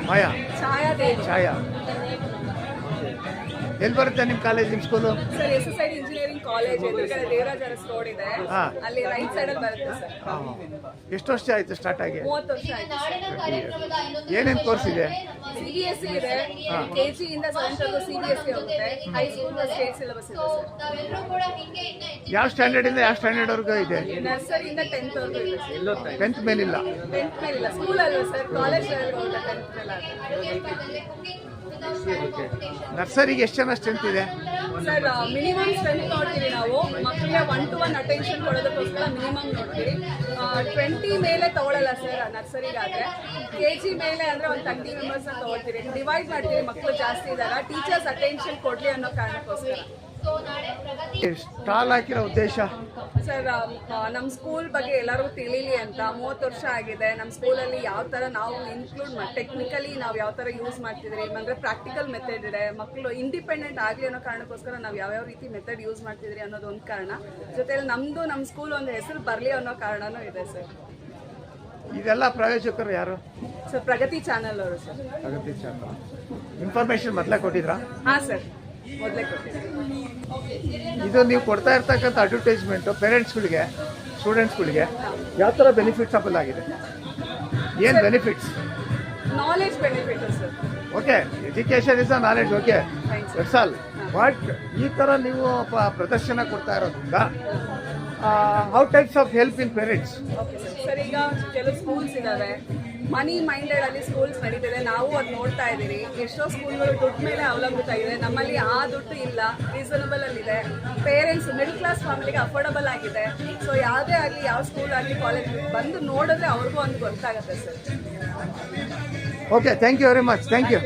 ಮಾಯಾ ಛಾಯಾದೇವಿ ಛಾಯಾ. ಎಲ್ಲಿ ಬರುತ್ತೆ ನಿಮ್ಮ ಕಾಲೇಜ್, ನಿಮ್ಮ school? Sir SSID engineering college ಎದುರುಗಡೆ ದೇವರಾಜ ಅರಸ್ ರೋಡ್ ಇದೆ, ಅಲ್ಲಿ ರೈಟ್ ಸೈಡ್ ಅಲ್ಲಿ ಬರುತ್ತೆ ಸರ್. ಎಷ್ಟು ವರ್ಷ ಆಯ್ತು ಸ್ಟಾರ್ಟ್ ಆಗಿ? 30 ವರ್ಷ ಆಯ್ತು. ಏನೇನು ಕೋರ್ಸ್ ಇದೆ? CBSE ಇದೆ, KG ಇಂದ 7th ವರೆಗೂ CBSE ಹೋಗುತ್ತೆ, ಹೈಸ್ಕೂಲ್ ಸ್ಟೇಟ್ ಸಿಲೆಬಸ್ ಇದೆ ಸರ್. ಯಾವ ಸ್ಟ್ಯಾಂಡರ್ಡ್ ಇಂದ ಯಾವ ಸ್ಟ್ಯಾಂಡರ್ಡ್ ವರೆಗೂ ಇದೆ? ನರ್ಸರಿಯಿಂದ 10th ವರೆಗೂ ಇದೆ ಸರ್. 10th ಮೇಲಿಲ್ಲ? 10th ಮೇಲಿಲ್ಲ, ಸ್ಕೂಲ್ ಅಲ್ವಾ ಸರ್, ಕಾಲೇಜ್ ಲೆವೆಲ್ ಹೋಗುತ್ತೆ 10th ಮೇಲೆ. ನರ್ಸರಿಗೆ ಎಷ್ಟು ಜನ ಸ್ಟ್ರೆಂತ್ ಇದೆ ಸರ್? ಮಿನಿಮಮ್ ಸ್ಟ್ರೆಂತ್ ನೋಡ್ತೀವಿ ನಾವು, ಮಕ್ಕಳಿಗೆ 1-to-1 ಅಟೆನ್ಷನ್ ಕೊಡೋದಕ್ಕೋಸ್ಕರ ಮಿನಿಮಮ್ ನೋಡ್ತೀವಿ. 20 ಮೇಲೆ ತಗೊಳ್ಳಲ್ಲ ಸರ್ ನರ್ಸರಿಗಾದ್ರೆ. KG ಮೇಲೆ ಅಂದ್ರೆ ಒಂದು 30 ಮೆಂಬರ್ಸ್ ತಗೊಳ್ತೀವಿ, ಡಿವೈಡ್ ಮಾಡ್ತೀವಿ. ಮಕ್ಕಳು ಜಾಸ್ತಿ ಇದ್ದಾಗ ಟೀಚರ್ಸ್ ಅಟೆನ್ಷನ್ ಕೊಡ್ಲಿ ಅನ್ನೋ ಕಾರಣಕ್ಕೋಸ್ಕರ. ಸ್ಟಾಲ್ ಹಾಕಿರೋ ಉದ್ದೇಶ ಸರ್, ನಮ್ಮ ಸ್ಕೂಲ್ ಬಗ್ಗೆ ಎಲ್ಲರಿಗೂ ತಿಳಿಲಿ ಅಂತ. 30 ವರ್ಷ ಆಗಿದೆ ನಮ್ಮ ಸ್ಕೂಲಲ್ಲಿ ಯಾವ ಥರ ನಾವು ಇನ್ಕ್ಲೂಡ್ ಟೆಕ್ನಿಕಲಿ ನಾವು ಯಾವ ಥರ ಯೂಸ್ ಮಾಡ್ತಿದ್ರಿ, ಅಂದರೆ ಪ್ರಾಕ್ಟಿಕಲ್ ಮೆಥಡ್ ಇದೆ, ಮಕ್ಕಳು ಇಂಡಿಪೆಂಡೆಂಟ್ ಆಗಲಿ ಅನ್ನೋ ಕಾರಣಕ್ಕೋಸ್ಕರ ನಾವು ಯಾವ್ಯಾವ ರೀತಿ ಮೆಥಡ್ ಯೂಸ್ ಮಾಡ್ತಿದ್ರಿ ಅನ್ನೋದು ಒಂದು ಕಾರಣ. ಜೊತೆಲಿ ನಮ್ಮ ಸ್ಕೂಲ್ ಒಂದು ಹೆಸರು ಬರಲಿ ಅನ್ನೋ ಕಾರಣನೂ ಇದೆ ಸರ್. ಇದೆಲ್ಲ ಪ್ರಾಯೋಜಕರು ಯಾರು ಸರ್? ಪ್ರಗತಿ ಚಾನಲ್ ಅವರು ಸರ್. ಪ್ರಗತಿ ಚಾನಲ್. ಇನ್ಫಾರ್ಮೇಶನ್ ಮೊದಲೇ ಕೊಟ್ಟಿದ್ರಾ? ಹಾಂ ಸರ್, ಮೊದಲೇ ಕೊಟ್ಟಿದ್ದೀವಿ. ಇದು ನೀವು ಕೊಡ್ತಾ ಇರ್ತಕ್ಕಂಥ ಅಡ್ವರ್ಟೈಸ್ಮೆಂಟು ಪೇರೆಂಟ್ಸ್ಗಳಿಗೆ, ಸ್ಟೂಡೆಂಟ್ಸ್ಗಳಿಗೆ ಯಾವ ಥರ ಬೆನಿಫಿಟ್ಸಬಲ್ ಆಗಿದೆ? ಏನು benefits? Knowledge benefit sir. Okay, education is a knowledge. Okay, that's all. But ಈ ಥರ ನೀವು ಪ್ರದರ್ಶನ ಕೊಡ್ತಾ ಇರೋದ್ರಿಂದ how types of help in parents? Okay sir, ಈಗ ಕೆಲವು ಸ್ಕೂಲ್ಸ್ ಇದ್ದಾವೆ, ಮನಿ ಮೈಂಡೆಡ್ ಅಲ್ಲಿ ಸ್ಕೂಲ್ಸ್ ನಡೀತಿದೆ, ನಾವು ಅದು ನೋಡ್ತಾ ಇದ್ದೀವಿ. ಎಷ್ಟೋ ಸ್ಕೂಲ್ಗಳು ದುಡ್ಡು ಮೇಲೆ ಅವಲಂಬಿತ ಇದೆ, ನಮ್ಮಲ್ಲಿ ಆ ದುಡ್ಡು ಇಲ್ಲ, ರೀಸನಬಲ್ ಅಲ್ಲಿ ಇದೆ. ಪೇರೆಂಟ್ಸ್ ಮಿಡಲ್ ಕ್ಲಾಸ್ ಫ್ಯಾಮಿಲಿಗೆ ಅಫೋರ್ಡಬಲ್ ಆಗಿದೆ. ಸೊ ಯಾವುದೇ ಆಗಲಿ, ಯಾವ ಸ್ಕೂಲ್ ಆಗಲಿ, ಕಾಲೇಜ್ ಬಂದು ನೋಡಿದ್ರೆ ಅವ್ರಿಗೂ ಒಂದು ಗೊತ್ತಾಗುತ್ತೆ sir. Okay, thank you very much. Thank you.